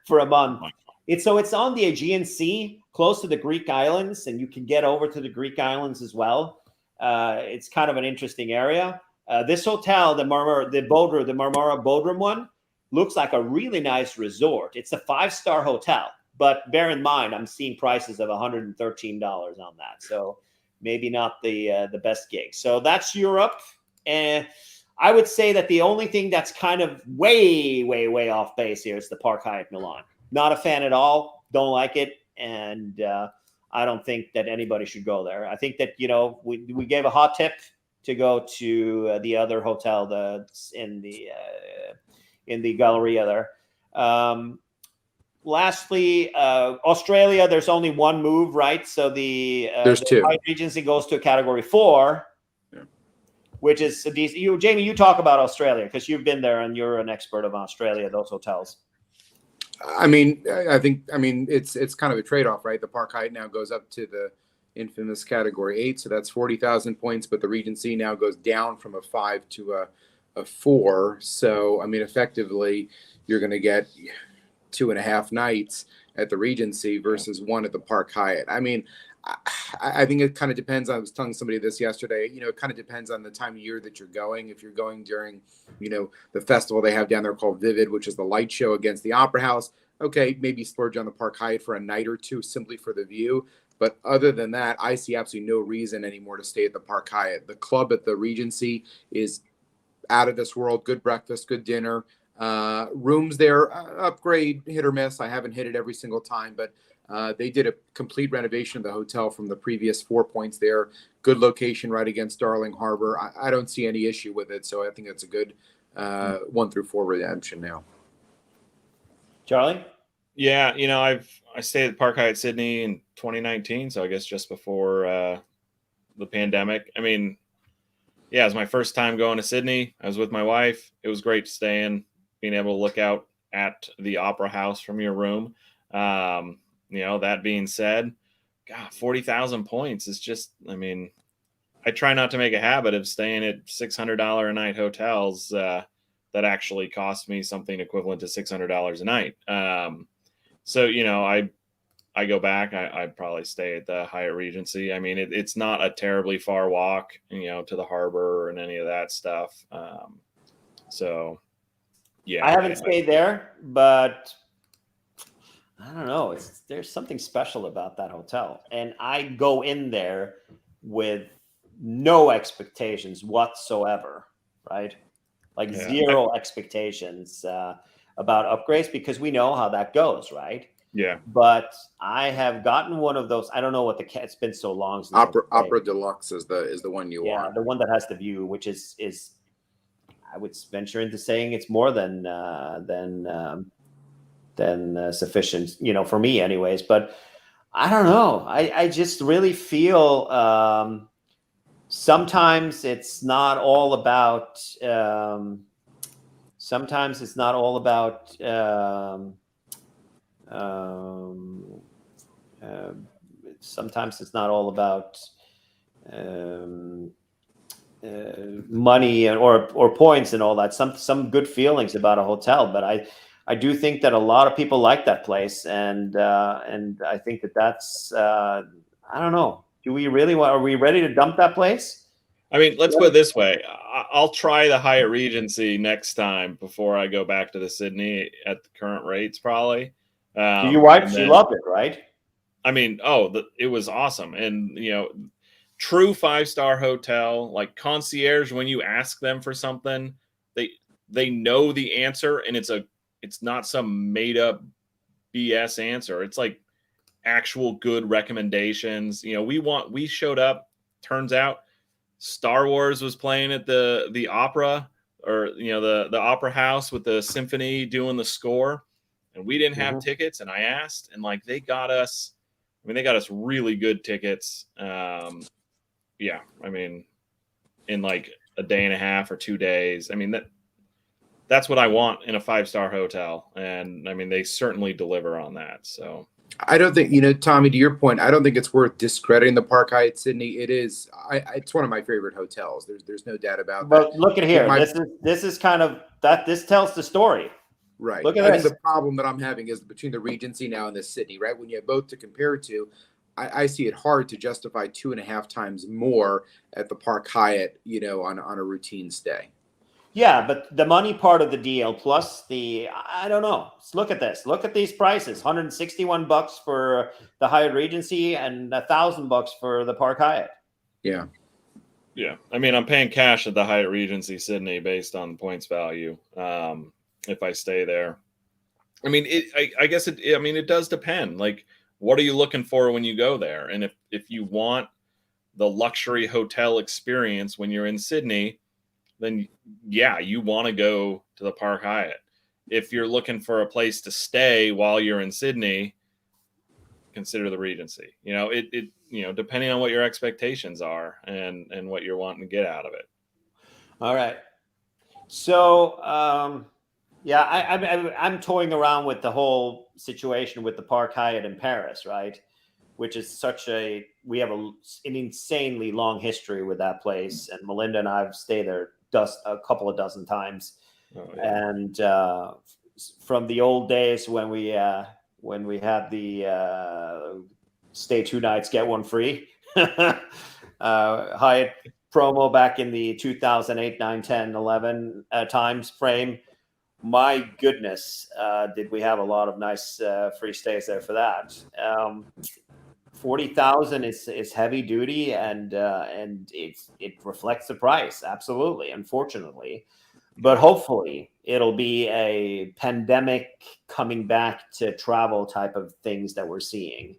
for a month. It's on the Aegean Sea, close to the Greek islands, and you can get over to the Greek islands as well. It's kind of an interesting area. This hotel, the Marmara Bodrum one, looks like a really nice resort. It's a 5-star hotel, but bear in mind, I'm seeing prices of $113 on that. So maybe not the best gig. So that's Europe. And I would say that the only thing that's kind of way, way, way off base here is the Park Hyatt Milan. Not a fan at all. Don't like it. And I don't think that anybody should go there. I think that, we gave a hot tip to go to the other hotel that's in the Galleria there. Lastly, Australia, there's only one move, right? So there's 2. Hyde Regency goes to a category 4. which is decent. Jamie, you talk about Australia because you've been there and you're an expert of Australia, those hotels. I mean, I think it's kind of a trade-off, right? The Park Hyatt now goes up to the infamous category 8, so that's 40,000 points, but the Regency now goes down from a 5 to a 4. So I mean, effectively, you're going to get 2.5 nights at the Regency versus 1 at the Park Hyatt. I mean, I think it kind of depends. I was telling somebody this yesterday. It kind of depends on the time of year that you're going. If you're going during, the festival they have down there called Vivid, which is the light show against the Opera House, okay, maybe splurge on the Park Hyatt for a night or two simply for the view. But other than that, I see absolutely no reason anymore to stay at the Park Hyatt. The club at the Regency is out of this world. Good breakfast, good dinner. Rooms there, upgrade, hit or miss. I haven't hit it every single time, but they did a complete renovation of the hotel from the previous 4 points there. Good location right against Darling Harbor. I don't see any issue with it, so I think it's a good 1 through 4 redemption now. Charlie? Yeah, I stayed at Park Hyatt Sydney in 2019, so I guess just before the pandemic. I mean, yeah, it was my first time going to Sydney. I was with my wife. It was great staying, being able to look out at the Opera House from your room. That being said, God, 40,000 points is just, I mean, I try not to make a habit of staying at $600 a night hotels that actually cost me something equivalent to $600 a night. So, I go back, I'd probably stay at the Hyatt Regency. I mean, it's not a terribly far walk, to the harbor and any of that stuff. So, yeah. I haven't stayed there, but I don't know. There's something special about that hotel. And I go in there with no expectations whatsoever, right? Like zero expectations about upgrades because we know how that goes, right? Yeah. But I have gotten one of those. I don't know what it's been so long since Opera Deluxe is the one you want. Yeah, the one that has the view, which is I would venture into saying it's more than sufficient, for me anyways. But I don't know. I just really feel sometimes it's not all about sometimes it's not all about money or points and all that. Some good feelings about a hotel, but I do think that a lot of people like that place, and I think that's I don't know. Are we ready to dump that place? I mean, let's put it this way. I'll try the Hyatt Regency next time before I go back to the Sydney at the current rates, probably. Your wife, she loved it, right? I mean, it was awesome. And, true 5-star hotel, like concierge, when you ask them for something, they know the answer, and it's not some made up BS answer. It's like actual good recommendations. We showed up, turns out Star Wars was playing at the opera, or the Opera House with the symphony doing the score, and we didn't have tickets, and I asked, and like they got us really good tickets. Yeah, I mean, in like a day and a half or 2 days. I mean, that's what I want in a 5-star hotel, and I mean, they certainly deliver on that. So I don't think, Tommy, to your point, I don't think it's worth discrediting the Park Hyatt Sydney. It is. It's one of my favorite hotels. There's no doubt about that. But look at here. This is kind of that. This tells the story. Right. Look at I this. think the problem that I'm having is between the Regency now and the Sydney, right? When you have both to compare to, I see it hard to justify 2.5 times more at the Park Hyatt, on a routine stay. Yeah, but the money part of the deal plus I don't know. Look at this. Look at these prices: $161 for the Hyatt Regency and $1,000 for the Park Hyatt. Yeah. Yeah. I mean, I'm paying cash at the Hyatt Regency Sydney based on the points value. If I stay there, I mean, I guess it does depend. Like, what are you looking for when you go there? And if you want the luxury hotel experience when you're in Sydney, then yeah, you want to go to the Park Hyatt. If you're looking for a place to stay while you're in Sydney, consider the Regency. Depending on what your expectations are and what you're wanting to get out of it. All right. So, yeah, I'm toying around with the whole situation with the Park Hyatt in Paris, right? Which is we have an insanely long history with that place, and Melinda and I have stayed there a couple of dozen times, Oh, yeah. and from the old days when we had the stay 2 nights get one free Hyatt promo back in the 2008, 9, 10, 11 times frame. My goodness, did we have a lot of nice free stays there for that. 40,000 is heavy duty, and it reflects the price, absolutely, unfortunately. But hopefully it'll be a pandemic coming back to travel type of things that we're seeing.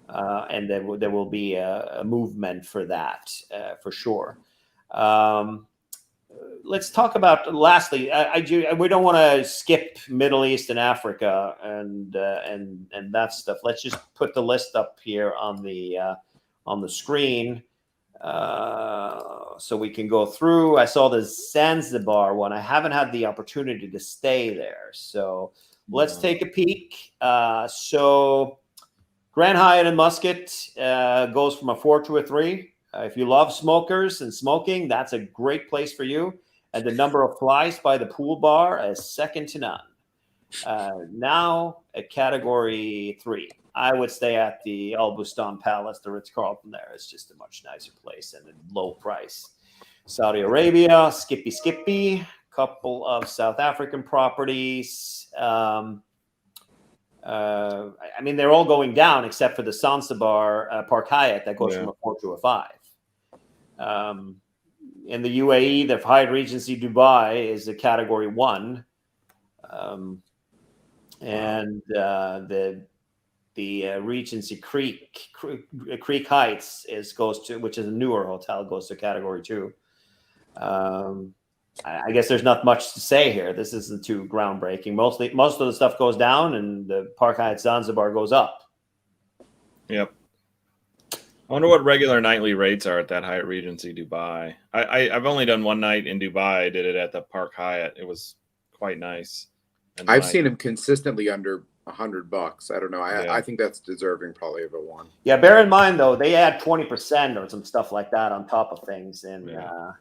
And there will be a movement for that, for sure. Let's talk about, lastly, we don't want to skip Middle East and Africa and that stuff. Let's just put the list up here on the screen, so we can go through. I saw the Zanzibar one. I haven't had the opportunity to stay there, so let's take a peek. So Grand Hyatt in Muscat goes from a 4 to a 3. If you love smokers and smoking, that's a great place for you. And the number of flies by the pool bar is second to none. Now at category 3, I would stay at the El Bustan Palace, the Ritz-Carlton there. It's just a much nicer place and a low price. Saudi Arabia, Skippy, couple of South African properties. I mean, they're all going down except for the Zanzibar Park Hyatt that goes from a 4 to a 5. In the UAE, the Hyde Regency Dubai is a category 1. And the Regency Creek Heights which is a newer hotel, goes to category 2. I guess there's not much to say here. This isn't too groundbreaking. Most of the stuff goes down, and the Park Hyatt Zanzibar goes up. Yep. I wonder what regular nightly rates are at that Hyatt Regency Dubai. I've only done one night in Dubai. I did it at the Park Hyatt. It was quite nice. I've seen him consistently under $100. I don't know. I think that's deserving probably of a 1. Yeah, bear in mind though, they add 20% or some stuff like that on top of things in the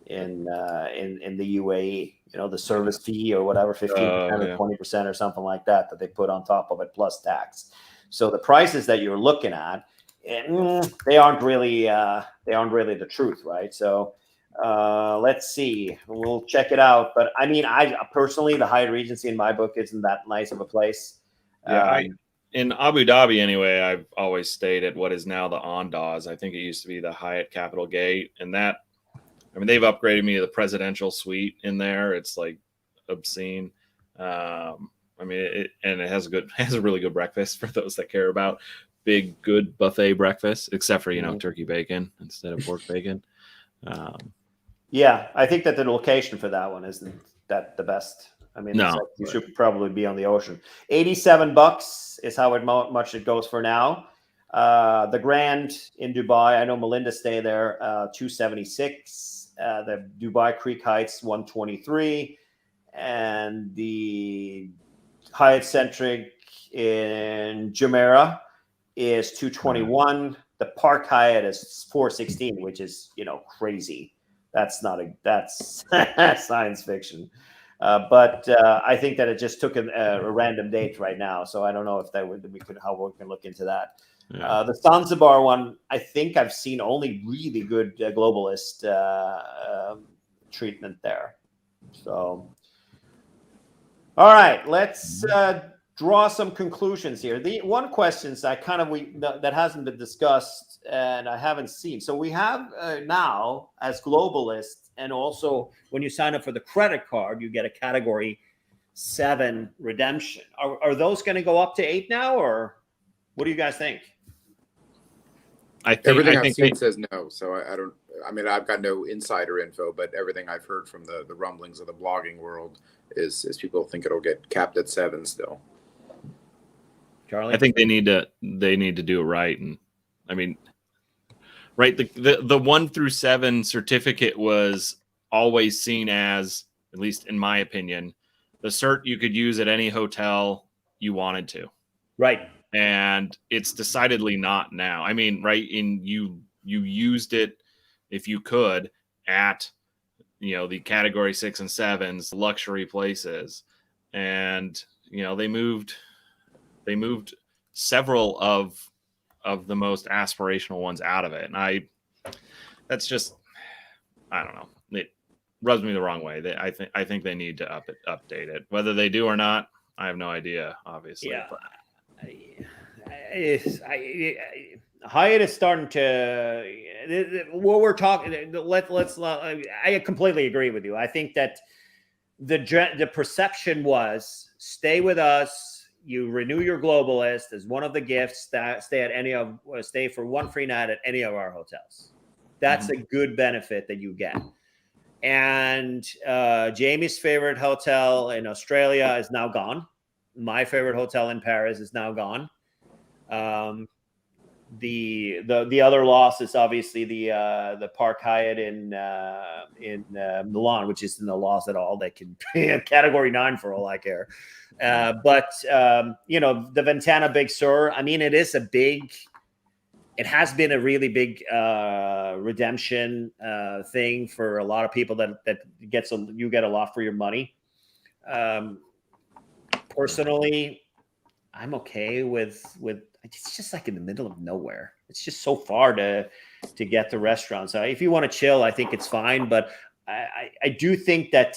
UAE. You know, the service fee or whatever, 15% or 20% or something like that they put on top of it plus tax. So the prices that you're looking at, they aren't really the truth, right? So let's see. We'll check it out. But I mean, I personally, the Hyatt Regency in my book isn't that nice of a place. In Abu Dhabi, anyway, I've always stayed at what is now the Andaz. I think it used to be the Hyatt Capitol Gate, and that, I mean, they've upgraded me to the presidential suite in there. It's like obscene. I mean, it has a really good breakfast for those that care about big, good buffet breakfast, except for, turkey bacon instead of pork bacon. Yeah, I think that the location for that one isn't that the best. I mean, you should probably be on the ocean. $87 is how much it goes for now. The Grand in Dubai, I know Melinda stayed there, $276. The Dubai Creek Heights, $123, and the Hyatt Centric in Jumeirah is $221. The Park Hyatt is $416, which is crazy. That's science fiction. But I think that it just took a random date right now, so I don't know if how we can look into that. Yeah. The Zanzibar one, I think I've seen only really good globalist treatment there. So, all right, let's draw some conclusions here. The one question that hasn't been discussed and I haven't seen. So we have now as globalists, and also when you sign up for the credit card, you get a category 7 redemption. Are those going to go up to 8 now, or what do you guys think? Everything I've seen says no. So I don't. I mean, I've got no insider info, but everything I've heard from the rumblings of the blogging world is people think it'll get capped at 7 still. Charlie, I think they need to do it right, and I mean, right, the 1 through 7 certificate was always seen as, at least in my opinion, the cert you could use at any hotel you wanted to. Right. And it's decidedly not now. I mean, right, you used it if you could at, the category 6 and 7s, luxury places. And, they moved several of the most aspirational ones out of it. And I don't know. It rubs me the wrong way. I think they need to update it. Whether they do or not, I have no idea, obviously. Yeah. But Hyatt is starting to, what we're talking, I completely agree with you. I think that the perception was, stay with us, you renew your global list as one of the gifts, that stay for one free night at any of our hotels. That's a good benefit that you get. And Jamie's favorite hotel in Australia is now gone. My favorite hotel in Paris is now gone. The other loss is obviously the Park Hyatt in Milan, which isn't a loss at all. They can pay a category 9 for all I care. But the Ventana Big Sur, I mean, it has been a really big redemption thing for a lot of people that you get a lot for your money. Personally, I'm okay with it's just like in the middle of nowhere. It's just so far to get to restaurants. So if you want to chill, I think it's fine. But I do think that,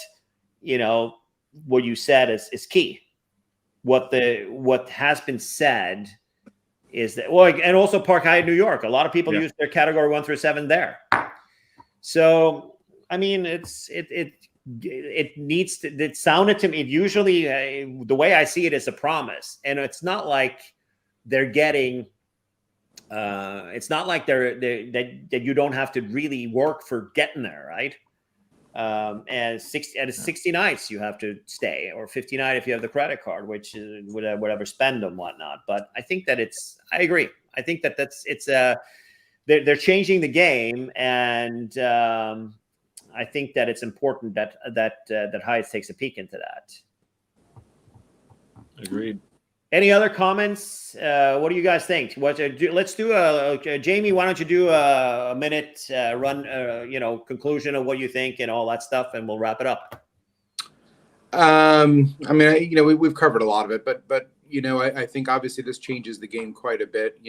what you said is key. What has been said is that, and also Park Hyatt New York. A lot of people use their category 1 through 7 there. So, I mean, it needs to, it sounded to me, usually the way I see it is a promise. And it's not like they're getting, it's not like that you don't have to really work for getting there, right? And 60 nights you have to stay, or 59 if you have the credit card, which is whatever spend and whatnot. But I think that I agree. I think that they're changing the game, and I think that it's important that Hyde takes a peek into that. Agreed. Any other comments? What do you guys think? Let's do Jamie, why don't you do a minute run, conclusion of what you think and all that stuff, and we'll wrap it up. I mean, we've covered a lot of it, but I think obviously this changes the game quite a bit.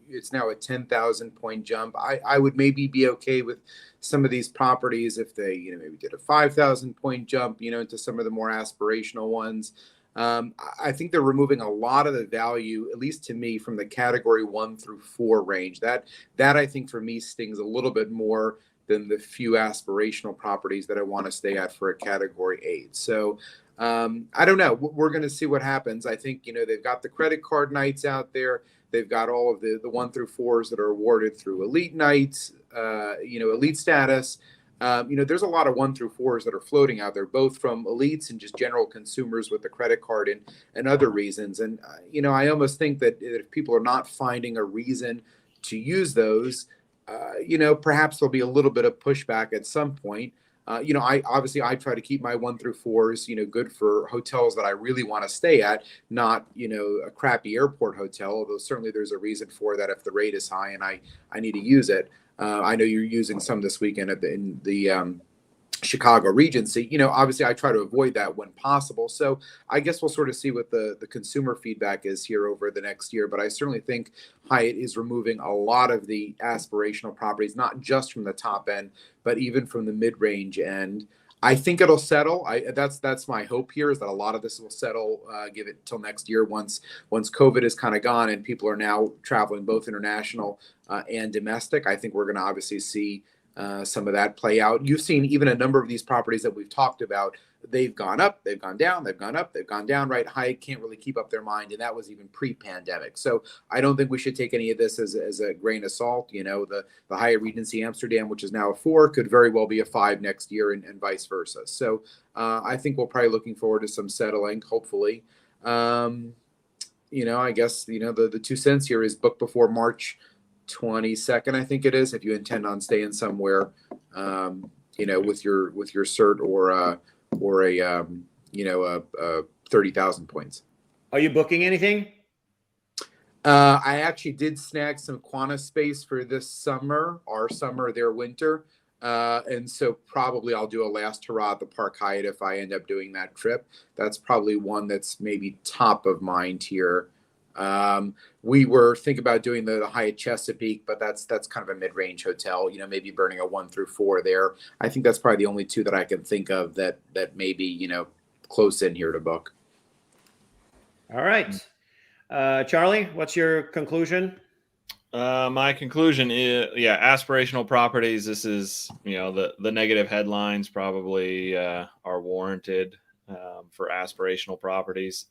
It's now a 10,000 point jump. I would maybe be okay with some of these properties if they, maybe did a 5,000 point jump, into some of the more aspirational ones. I think they're removing a lot of the value, at least to me, from the category 1 through 4 range. That I think for me stings a little bit more than the few aspirational properties that I want to stay at for a category 8. So I don't know. We're going to see what happens. I think, they've got the credit card nights out there. They've got all of the 1 through 4s that are awarded through elite nights, elite status. There's a lot of 1 through 4s that are floating out there, both from elites and just general consumers with the credit card and other reasons. And, I almost think that if people are not finding a reason to use those, perhaps there'll be a little bit of pushback at some point. I try to keep my 1 through 4s, good for hotels that I really want to stay at, not, a crappy airport hotel, although certainly there's a reason for that if the rate is high and I need to use it. I know you're using some this weekend in the Chicago Regency. Obviously I try to avoid that when possible. So I guess we'll sort of see what the consumer feedback is here over the next year. But I certainly think Hyatt is removing a lot of the aspirational properties, not just from the top end, but even from the mid-range end. I think it'll settle. That's my hope here, is that a lot of this will settle, give it till next year once COVID is kind of gone and people are now traveling both international and domestic. I think we're going to obviously see some of that play out. You've seen even a number of these properties that we've talked about. They've gone up, they've gone down, they've gone up, they've gone down, right? Hyatt can't really keep up their mind, and that was even pre-pandemic. So I don't think we should take any of this as a grain of salt. The Hyatt Regency Amsterdam, which is now a 4, could very well be a 5 next year, and vice versa. So I think we're probably looking forward to some settling, hopefully. I guess, the 2 cents here is book before March 22nd, I think it is, if you intend on staying somewhere. with your cert or a 30,000 points. Are you booking anything? I actually did snag some Qantas space for this summer, our summer, their winter. And so probably I'll do a last hurrah at the Park Hyatt if I end up doing that trip. That's probably one that's maybe top of mind here. We were thinking about doing the Hyatt Chesapeake, but that's kind of a mid-range hotel, maybe burning a 1 through 4 there. I think that's probably the only two that I can think of that maybe, close in here to book. All right. Charlie, what's your conclusion? My conclusion is, aspirational properties. This is, the negative headlines probably are warranted for aspirational properties.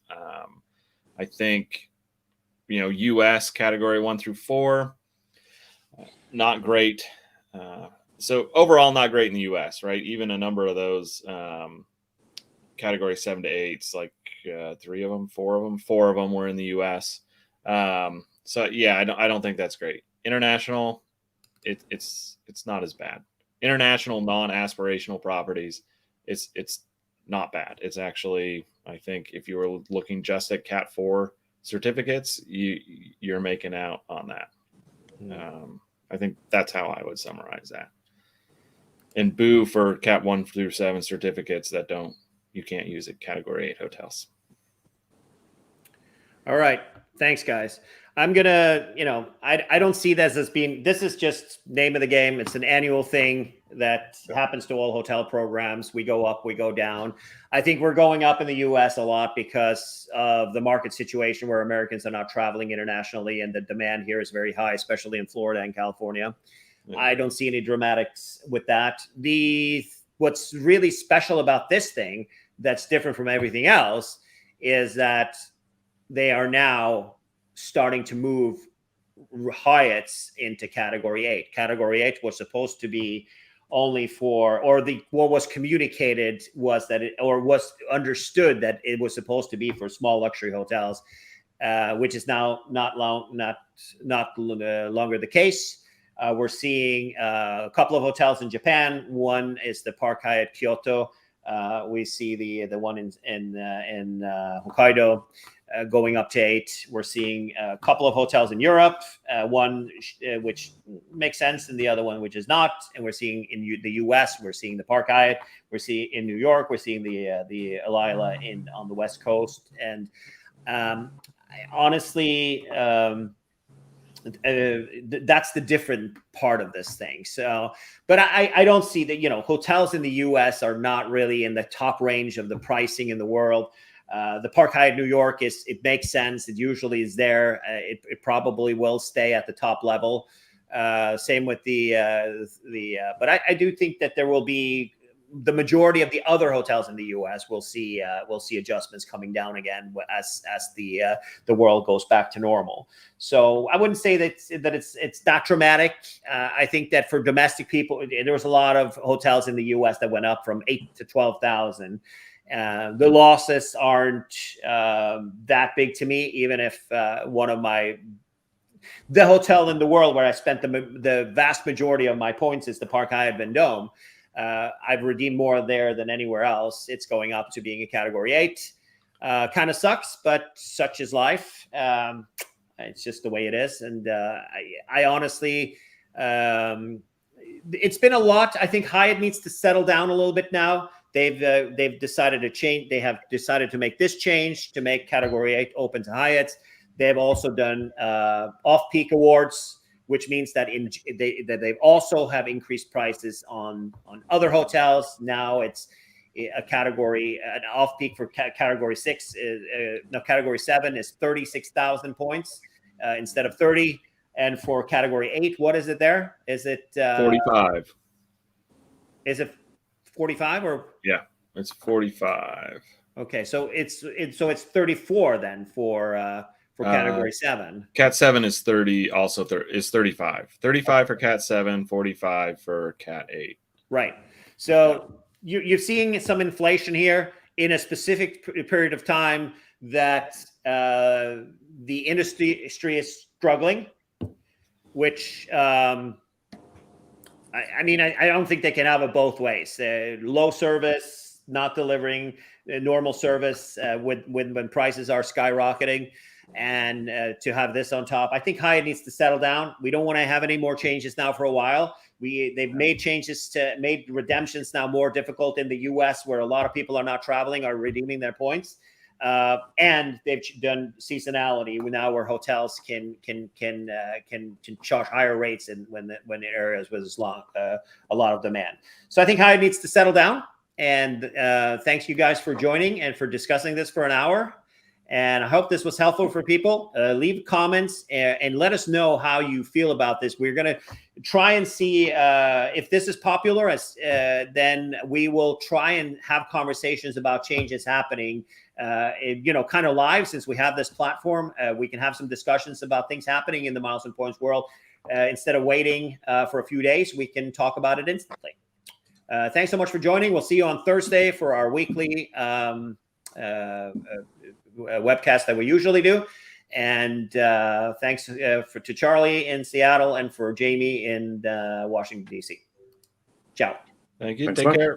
I think, U.S. category 1 through 4, not great. So overall, not great in the U.S., right? Even a number of those category 7 to 8s, like 4 of them were in the U.S. So I don't think that's great. International, it's not as bad. International non-aspirational properties, it's not bad. It's actually, I think, if you were looking just at Cat 4 certificates, you're making out on that. I think that's how I would summarize that. And boo for Cat 1 through 7 certificates that you can't use at Category 8 hotels. All right. Thanks, guys. I'm going to, I don't see this as being, this is just name of the game. It's an annual thing that happens to all hotel programs. We go up, we go down. I think we're going up in the U.S. a lot because of the market situation where Americans are not traveling internationally and the demand here is very high, especially in Florida and California. Yeah. I don't see any dramatics with that. What's really special about this thing that's different from everything else is that they are now starting to move Hyatts into Category 8. Category 8 was supposed to be only for, what was communicated was that was understood that it was supposed to be for small luxury hotels, which is now not longer the case. We're seeing a couple of hotels in Japan. One is the Park Hyatt Kyoto. We see the one in Hokkaido going up to 8. We're seeing a couple of hotels in Europe, one which makes sense, and the other one which is not. And we're seeing in the U.S. we're seeing the Park Hyatt. We're seeing in New York. We're seeing the Alila on the West Coast. And honestly, that's the different part of this thing. So, but I don't see that, hotels in the US are not really in the top range of the pricing in the world. The Park Hyatt New York it makes sense. It usually is there. It probably will stay at the top level. Same with but I do think that there will be the majority of the other hotels in the U.S. will see adjustments coming down again as the world goes back to normal. So I wouldn't say that it's not dramatic. I think that for domestic people, there was a lot of hotels in the U.S. that went up from 8,000 to 12,000. The losses aren't that big to me, even if the hotel in the world where I spent the vast majority of my points is the Park Hyatt Vendôme. I've redeemed more there than anywhere else. It's going up to being a Category 8. Kind of sucks, but such is life. It's just the way it is. And I honestly, it's been a lot. I think Hyatt needs to settle down a little bit now. They've decided to change. They have decided to make this change to make Category 8 open to Hyatts. They've also done off-peak awards, which means that they've also have increased prices on other hotels. Now it's a category, an off-peak for Category 6. Category 7 is 36,000 points instead of 30. And for Category 8, what is it there? Is it 45? Is it 45 or? Yeah, it's 45. Okay, so it's 34 then for Category 7. Cat 7 is 30, also is 35. 35 for Cat 7, 45 for Cat 8. Right. So you're seeing some inflation here in a specific period of time that the industry is struggling, which I mean, I don't think they can have it both ways. Low service, not delivering normal service when prices are skyrocketing, and to have this on top. I think Hyatt needs to settle down. We don't want to have any more changes now for a while. They've made made redemptions now more difficult in the U.S., where a lot of people are not traveling, are redeeming their points. And they've done seasonality now, where hotels can charge higher rates when areas with a lot of demand. So I think Hyde needs to settle down. And thanks you guys for joining and for discussing this for an hour. And I hope this was helpful for people. Leave comments and let us know how you feel about this. We're going to try and see if this is popular. Then we will try and have conversations about changes happening, kind of live, since we have this platform. We can have some discussions about things happening in the Miles and Points world. Instead of waiting for a few days, we can talk about it instantly. Thanks so much for joining. We'll see you on Thursday for our weekly webcast that we usually do. And thanks to Charlie in Seattle and for Jamie in Washington, D.C. Ciao. Thank you. Thanks Take much. care.